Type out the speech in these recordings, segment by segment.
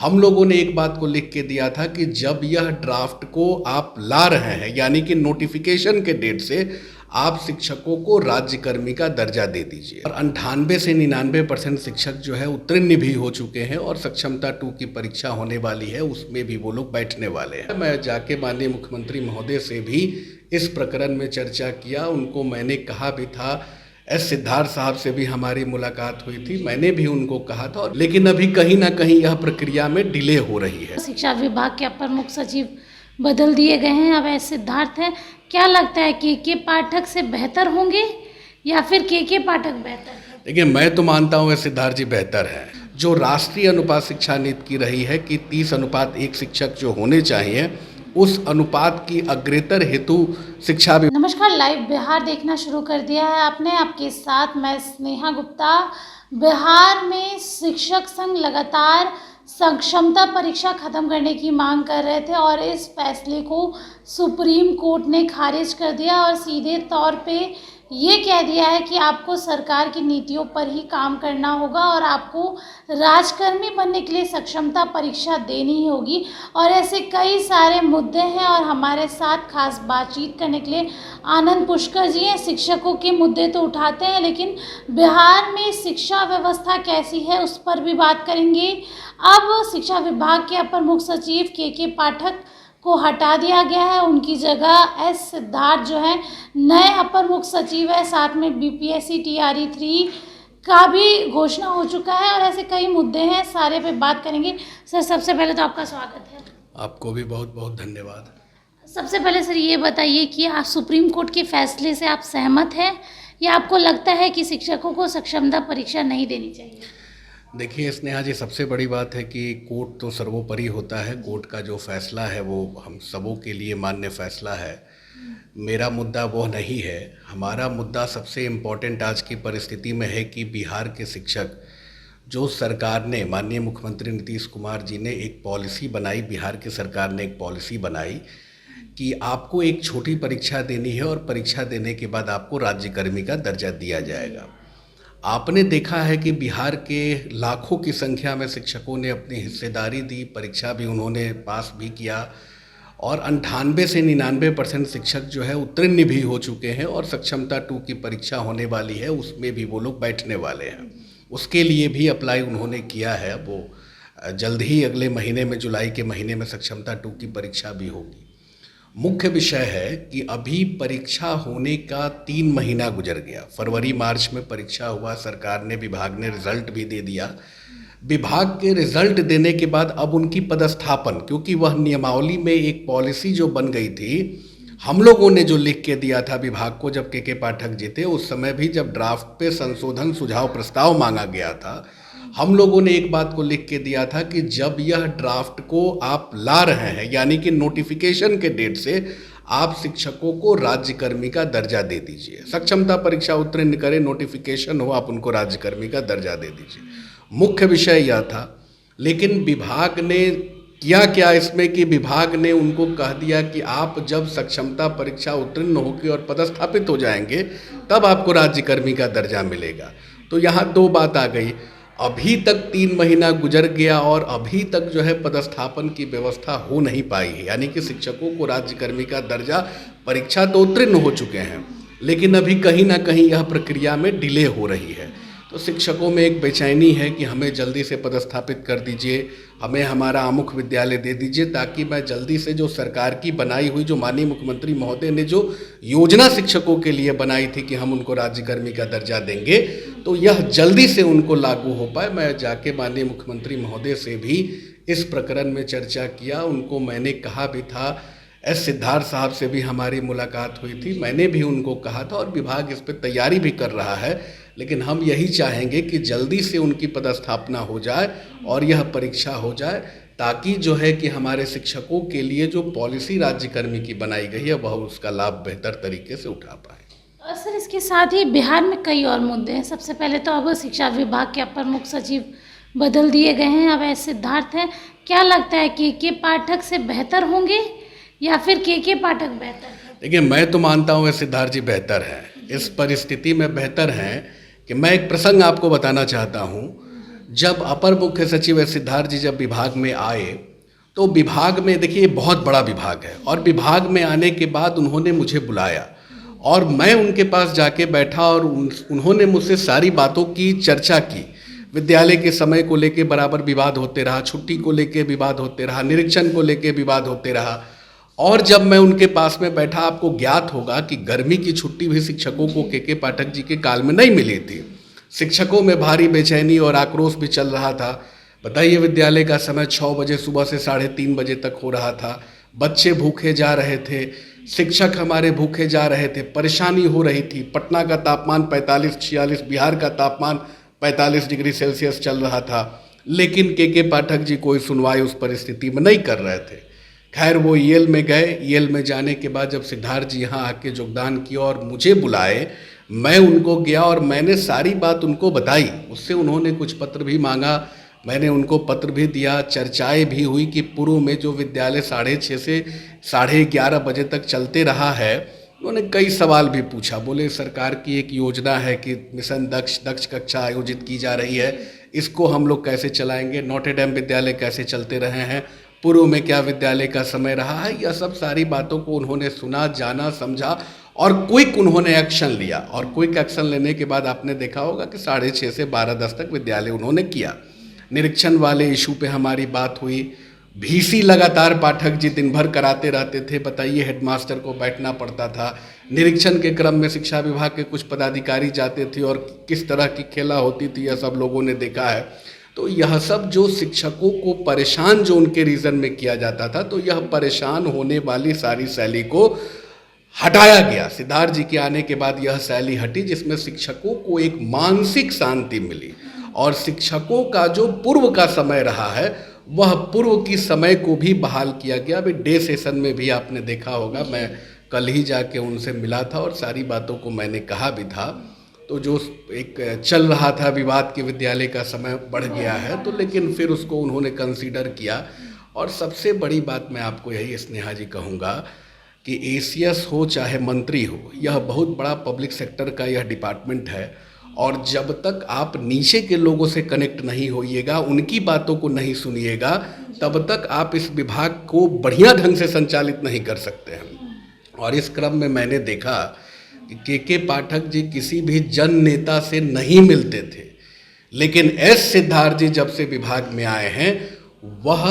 हम लोगों ने एक बात को लिख के दिया था कि जब यह ड्राफ्ट को आप ला रहे हैं, यानी कि नोटिफिकेशन के डेट से आप शिक्षकों को राज्यकर्मी का दर्जा दे दीजिए। और 98 से 99% शिक्षक जो है उत्तीर्ण भी हो चुके हैं और सक्षमता 2 की परीक्षा होने वाली है, उसमें भी वो लोग बैठने वाले हैं। मैं जाके माननीय मुख्यमंत्री महोदय से भी इस प्रकरण में चर्चा किया। उनको मैंने कहा भी था, एस सिद्धार्थ साहब से भी हमारी मुलाकात हुई थी, मैंने भी उनको कहा था, लेकिन अभी कहीं ना कहीं यह प्रक्रिया में डिले हो रही है। शिक्षा विभाग के अपर मुख्य सचिव बदल दिए गए हैं, अब एस सिद्धार्थ हैं। क्या लगता है के पाठक से बेहतर होंगे या फिर के पाठक बेहतर है? देखिए, मैं तो मानता हूँ एस सिद्धार्थ जी बेहतर है। जो राष्ट्रीय अनुपात शिक्षा नीति की रही है कि 30:1 शिक्षक जो होने चाहिए, उस अनुपात की अग्रेतर हेतु शिक्षा भी। नमस्कार, लाइव बिहार देखना शुरू कर दिया है आपने। आपके साथ मैं स्नेहा गुप्ता। बिहार में शिक्षक संघ लगातार सक्षमता परीक्षा खत्म करने की मांग कर रहे थे और इस फैसले को सुप्रीम कोर्ट ने खारिज कर दिया और सीधे तौर पे ये कह दिया है कि आपको सरकार की नीतियों पर ही काम करना होगा और आपको राजकर्मी बनने के लिए सक्षमता परीक्षा देनी ही होगी। और ऐसे कई सारे मुद्दे हैं और हमारे साथ खास बातचीत करने के लिए आनंद पुष्कर जी हैं। शिक्षकों के मुद्दे तो उठाते हैं, लेकिन बिहार में शिक्षा व्यवस्था कैसी है उस पर भी बात करेंगे। अब शिक्षा विभाग के अपर मुख्य सचिव के पाठक को हटा दिया गया है, उनकी जगह एस सिद्धार्थ जो है नए अपर मुख्य सचिव है। साथ में बीपीएससी TRE 3 का भी घोषणा हो चुका है और ऐसे कई मुद्दे हैं, सारे पे बात करेंगे। सर, सबसे पहले तो आपका स्वागत है। आपको भी बहुत बहुत धन्यवाद। सबसे पहले सर ये बताइए कि आप सुप्रीम कोर्ट के फैसले से आप सहमत हैं या आपको लगता है कि शिक्षकों को सक्षमता परीक्षा नहीं देनी चाहिए? देखिए स्नेहा जी, सबसे बड़ी बात है कि कोर्ट तो सर्वोपरि होता है। कोर्ट का जो फैसला है वो हम सबों के लिए मान्य फैसला है। मेरा मुद्दा वो नहीं है। हमारा मुद्दा सबसे इम्पोर्टेंट आज की परिस्थिति में है कि बिहार के शिक्षक, जो सरकार ने, माननीय मुख्यमंत्री नीतीश कुमार जी ने एक पॉलिसी बनाई, बिहार की सरकार ने एक पॉलिसी बनाई कि आपको एक छोटी परीक्षा देनी है और परीक्षा देने के बाद आपको राज्यकर्मी का दर्जा दिया जाएगा। आपने देखा है कि बिहार के लाखों की संख्या में शिक्षकों ने अपनी हिस्सेदारी दी, परीक्षा भी उन्होंने पास भी किया और 98 से 99% शिक्षक जो है उत्तीर्ण भी हो चुके हैं और सक्षमता 2 की परीक्षा होने वाली है, उसमें भी वो लोग बैठने वाले हैं। उसके लिए भी अप्लाई उन्होंने किया है। वो जल्द ही अगले महीने में, जुलाई के महीने में सक्षमता 2 की परीक्षा भी होगी। मुख्य विषय है कि अभी परीक्षा होने का 3 महीना गुजर गया। फरवरी मार्च में परीक्षा हुआ, सरकार ने, विभाग ने रिजल्ट भी दे दिया। विभाग के रिजल्ट देने के बाद अब उनकी पदस्थापन, क्योंकि वह नियमावली में एक पॉलिसी जो बन गई थी, हम लोगों ने जो लिख के दिया था विभाग को, जब के पाठक जी थे, उस समय भी जब ड्राफ्ट पे संशोधन सुझाव प्रस्ताव मांगा गया था, हम लोगों ने एक बात को लिख के दिया था कि जब यह ड्राफ्ट को आप ला रहे हैं, यानी कि नोटिफिकेशन के डेट से आप शिक्षकों को राज्यकर्मी का दर्जा दे दीजिए। सक्षमता परीक्षा उत्तीर्ण करें, नोटिफिकेशन हो, आप उनको राज्यकर्मी का दर्जा दे दीजिए। मुख्य विषय यह था। लेकिन विभाग ने किया क्या इसमें कि विभाग ने उनको कह दिया कि आप जब सक्षमता परीक्षा उत्तीर्ण होकर और पदस्थापित हो जाएंगे तब आपको राज्यकर्मी का दर्जा मिलेगा। तो यहाँ 2 बात आ गई। अभी तक 3 महीना गुजर गया और अभी तक जो है पदस्थापन की व्यवस्था हो नहीं पाई है, यानी कि शिक्षकों को राज्यकर्मी का दर्जा, परीक्षा तो उत्तीर्ण हो चुके हैं, लेकिन अभी कहीं ना कहीं यह प्रक्रिया में डिले हो रही है। तो शिक्षकों में एक बेचैनी है कि हमें जल्दी से पदस्थापित कर दीजिए, हमें हमारा आमुख विद्यालय दे दीजिए, ताकि मैं जल्दी से जो सरकार की बनाई हुई, जो माननीय मुख्यमंत्री महोदय ने जो योजना शिक्षकों के लिए बनाई थी कि हम उनको राज्यकर्मी का दर्जा देंगे, तो यह जल्दी से उनको लागू हो पाए। मैं जाके माननीय मुख्यमंत्री महोदय से भी इस प्रकरण में चर्चा किया। उनको मैंने कहा भी था, एस सिद्धार्थ साहब से भी हमारी मुलाकात हुई थी, मैंने भी उनको कहा था और विभाग इस पर तैयारी भी कर रहा है। लेकिन हम यही चाहेंगे कि जल्दी से उनकी पदस्थापना हो जाए और यह परीक्षा हो जाए, ताकि जो है कि हमारे शिक्षकों के लिए जो पॉलिसी राज्यकर्मी की बनाई गई है वह उसका लाभ बेहतर तरीके से उठा पाए। सर, इसके साथ ही बिहार में कई और मुद्दे हैं। सबसे पहले तो अब शिक्षा विभाग के अपर मुख्य सचिव बदल दिए गए हैं, अब एस सिद्धार्थ हैं। क्या लगता है के पाठक से बेहतर होंगे या फिर के पाठक बेहतर है? देखिए, मैं तो मानता हूँ एस सिद्धार्थ जी बेहतर हैं। इस परिस्थिति में बेहतर हैं कि मैं एक प्रसंग आपको बताना चाहता हूँ जब अपर मुख्य सचिव एस सिद्धार्थ जी जब विभाग में आए, तो विभाग में देखिए बहुत बड़ा विभाग है, और विभाग में आने के बाद उन्होंने मुझे बुलाया और मैं उनके पास जाके बैठा और उन्होंने मुझसे सारी बातों की चर्चा की। विद्यालय के समय को लेके बराबर विवाद होते रहा, छुट्टी को लेके विवाद होते रहा, निरीक्षण को लेके विवाद होते रहा। और जब मैं उनके पास में बैठा, आपको ज्ञात होगा कि गर्मी की छुट्टी भी शिक्षकों को के पाठक जी के काल में नहीं मिली थी। शिक्षकों में भारी बेचैनी और आक्रोश भी चल रहा था। बताइए, विद्यालय का समय 6 बजे सुबह से 3:30 बजे तक हो रहा था। बच्चे भूखे जा रहे थे, शिक्षक हमारे भूखे जा रहे थे, परेशानी हो रही थी। पटना का तापमान 45-46, बिहार का तापमान 45 डिग्री सेल्सियस चल रहा था, लेकिन के पाठक जी कोई सुनवाई उस परिस्थिति में नहीं कर रहे थे। खैर, वो ईएल में गए। ईएल में जाने के बाद जब सिद्धार्थ जी यहाँ आके योगदान किया और मुझे बुलाए, मैं उनको गया और मैंने सारी बात उनको बताई। उससे उन्होंने कुछ पत्र भी मांगा, मैंने उनको पत्र भी दिया। चर्चाएं भी हुई कि पूर्व में जो विद्यालय 6:30 से 11:30 बजे तक चलते रहा है, उन्होंने कई सवाल भी पूछा। बोले, सरकार की एक योजना है कि मिशन दक्ष कक्षा आयोजित की जा रही है, इसको हम लोग कैसे चलाएंगे? नॉटे डैम विद्यालय कैसे चलते रहे हैं, पूर्व में क्या विद्यालय का समय रहा है? यह सब सारी बातों को उन्होंने सुना, जाना, समझा और क्विक उन्होंने एक्शन लिया। और क्विक एक्शन लेने के बाद आपने देखा होगा कि 6:30 से 12:10 तक विद्यालय उन्होंने किया। निरीक्षण वाले इशू पे हमारी बात हुई। भीसी लगातार पाठक जी दिन भर कराते रहते थे। बताइए, हेडमास्टर को बैठना पड़ता था। निरीक्षण के क्रम में शिक्षा विभाग के कुछ पदाधिकारी जाते थे और किस तरह की खेला होती थी, यह सब लोगों ने देखा है। तो यह सब जो शिक्षकों को परेशान जो उनके रीज़न में किया जाता था, तो यह परेशान होने वाली सारी शैली को हटाया गया। सिद्धार्थ जी के आने के बाद यह शैली हटी, जिसमें शिक्षकों को एक मानसिक शांति मिली। और शिक्षकों का जो पूर्व का समय रहा है, वह पूर्व की समय को भी बहाल किया गया। अभी डे सेशन में भी आपने देखा होगा, मैं कल ही जाके उनसे मिला था और सारी बातों को मैंने कहा भी था। तो जो एक चल रहा था विवाद कि विद्यालय का समय बढ़ गया है, तो लेकिन फिर उसको उन्होंने कंसीडर किया। और सबसे बड़ी बात मैं आपको यही स्नेहा जी कहूँगा कि एसीएस हो चाहे मंत्री हो, यह बहुत बड़ा पब्लिक सेक्टर का यह डिपार्टमेंट है। और जब तक आप नीचे के लोगों से कनेक्ट नहीं होइएगा, उनकी बातों को नहीं सुनिएगा, तब तक आप इस विभाग को बढ़िया ढंग से संचालित नहीं कर सकते हैं। और इस क्रम में मैंने देखा कि के पाठक जी किसी भी जन नेता से नहीं मिलते थे, लेकिन एस सिद्धार्थ जी जब से विभाग में आए हैं, वह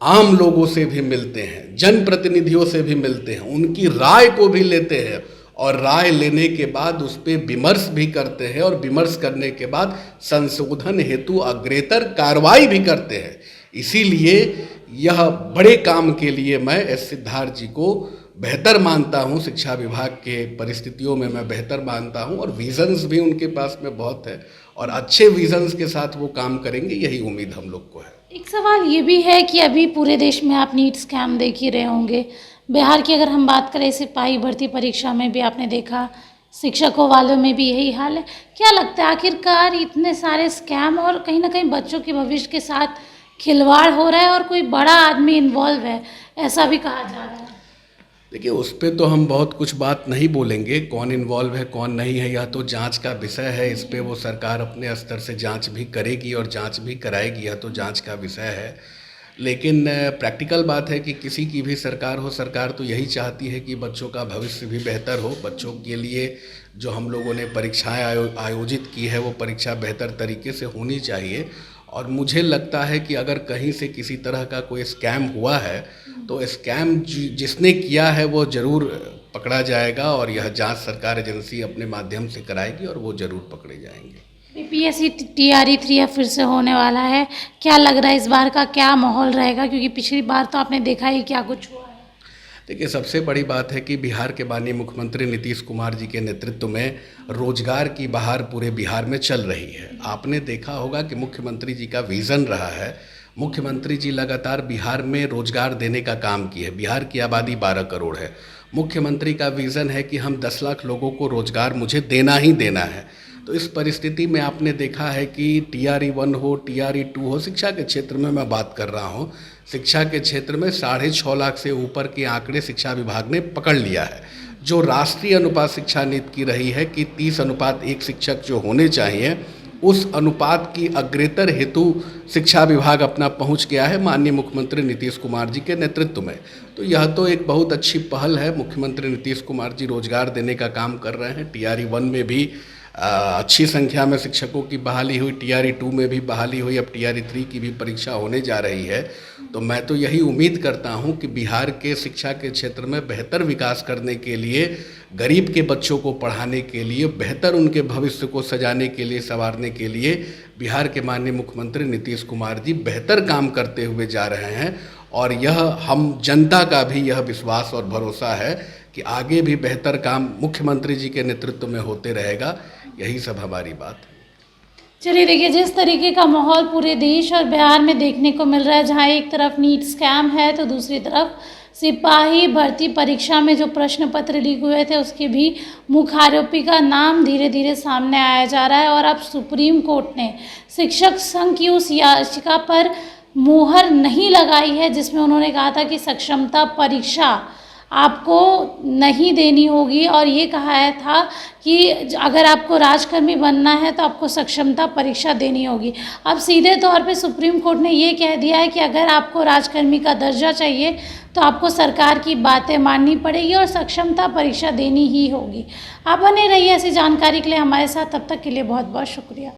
आम लोगों से भी मिलते हैं, जनप्रतिनिधियों से भी मिलते हैं, उनकी राय को भी लेते हैं और राय लेने के बाद उस पर विमर्श भी करते हैं और विमर्श करने के बाद संशोधन हेतु अग्रेतर कार्रवाई भी करते हैं। इसीलिए यह बड़े काम के लिए मैं एस सिद्धार्थ जी को बेहतर मानता हूँ। शिक्षा विभाग के परिस्थितियों में मैं बेहतर मानता हूँ और विजन्स भी उनके पास में बहुत है और अच्छे विजन्स के साथ वो काम करेंगे, यही उम्मीद हम लोग को है। एक सवाल ये भी है कि अभी पूरे देश में आप नीट स्कैम देख ही रहे होंगे। बिहार की अगर हम बात करें, सिपाही भर्ती परीक्षा में भी आपने देखा, शिक्षकों वालों में भी यही हाल है। क्या लगता है, आखिरकार इतने सारे स्कैम और कहीं ना कहीं बच्चों के भविष्य के साथ खिलवाड़ हो रहा है और कोई बड़ा आदमी इन्वॉल्व है, ऐसा भी कहा जा रहा है? देखिए, उस पर तो हम बहुत कुछ बात नहीं बोलेंगे, कौन इन्वॉल्व है कौन नहीं है, यह तो जांच का विषय है। इस पे वो सरकार अपने स्तर से जांच भी करेगी और जांच भी कराएगी, यह तो जांच का विषय है। लेकिन प्रैक्टिकल बात है कि किसी की भी सरकार हो, सरकार तो यही चाहती है कि बच्चों का भविष्य भी बेहतर हो। बच्चों के लिए जो हम लोगों ने परीक्षाएं आयोजित की है, वो परीक्षा बेहतर तरीके से होनी चाहिए। और मुझे लगता है कि अगर कहीं से किसी तरह का कोई स्कैम हुआ है, तो स्कैम जिसने किया है वो ज़रूर पकड़ा जाएगा और यह जांच सरकार एजेंसी अपने माध्यम से कराएगी और वो ज़रूर पकड़े जाएंगे। बीपीएससी TRE 3 अब फिर से होने वाला है, क्या लग रहा है इस बार का क्या माहौल रहेगा? क्योंकि पिछली बार तो आपने देखा ही क्या कुछ हुआ है। देखिए, सबसे बड़ी बात है कि बिहार के माननीय मुख्यमंत्री नीतीश कुमार जी के नेतृत्व में रोजगार की बहार पूरे बिहार में चल रही है। आपने देखा होगा कि मुख्यमंत्री जी का विज़न रहा है, मुख्यमंत्री जी लगातार बिहार में रोजगार देने का काम किया है। बिहार की आबादी 12 करोड़ है। मुख्यमंत्री का विज़न है कि हम 10 लाख लोगों को रोजगार मुझे देना ही देना है। तो इस परिस्थिति में आपने देखा है कि TRE 1 हो, TRE 2 हो, शिक्षा के क्षेत्र में मैं बात कर रहा हूँ, शिक्षा के क्षेत्र में 6.5 लाख से ऊपर के आंकड़े शिक्षा विभाग ने पकड़ लिया है। जो राष्ट्रीय अनुपात शिक्षा नीति की रही है कि 30:1 शिक्षक जो होने चाहिए, उस अनुपात की अग्रेतर हेतु शिक्षा विभाग अपना पहुंच गया है माननीय मुख्यमंत्री नीतीश कुमार जी के नेतृत्व में। तो यह तो एक बहुत अच्छी पहल है। मुख्यमंत्री नीतीश कुमार जी रोजगार देने का काम कर रहे हैं। TRE 1 में भी अच्छी संख्या में शिक्षकों की बहाली हुई, TRE 2 में भी बहाली हुई, अब TRE 3 की भी परीक्षा होने जा रही है। तो मैं तो यही उम्मीद करता हूं कि बिहार के शिक्षा के क्षेत्र में बेहतर विकास करने के लिए, गरीब के बच्चों को पढ़ाने के लिए, बेहतर उनके भविष्य को सजाने के लिए, संवारने के लिए बिहार के माननीय मुख्यमंत्री नीतीश कुमार जी बेहतर काम करते हुए जा रहे हैं। और यह हम जनता का भी यह विश्वास और भरोसा है कि आगे भी बेहतर काम मुख्यमंत्री जी के नेतृत्व में होते रहेगा। यही सब हमारी बात है। चलिए देखिए, जिस तरीके का माहौल पूरे देश और बिहार में देखने को मिल रहा है, जहां एक तरफ नीट स्कैम है तो दूसरी तरफ सिपाही भर्ती परीक्षा में जो प्रश्न पत्र लीक हुए थे उसके भी मुख्य आरोपी का नाम धीरे धीरे सामने आया जा रहा है। और अब सुप्रीम कोर्ट ने शिक्षक संघ की उस याचिका पर मुहर नहीं लगाई है जिसमें उन्होंने कहा था कि सक्षमता परीक्षा आपको नहीं देनी होगी, और ये कहा था कि अगर आपको राजकर्मी बनना है तो आपको सक्षमता परीक्षा देनी होगी। अब सीधे तौर पे सुप्रीम कोर्ट ने ये कह दिया है कि अगर आपको राजकर्मी का दर्जा चाहिए तो आपको सरकार की बातें माननी पड़ेगी और सक्षमता परीक्षा देनी ही होगी। आप बने रहिए ऐसी जानकारी के लिए हमारे साथ, तब तक के लिए बहुत बहुत शुक्रिया।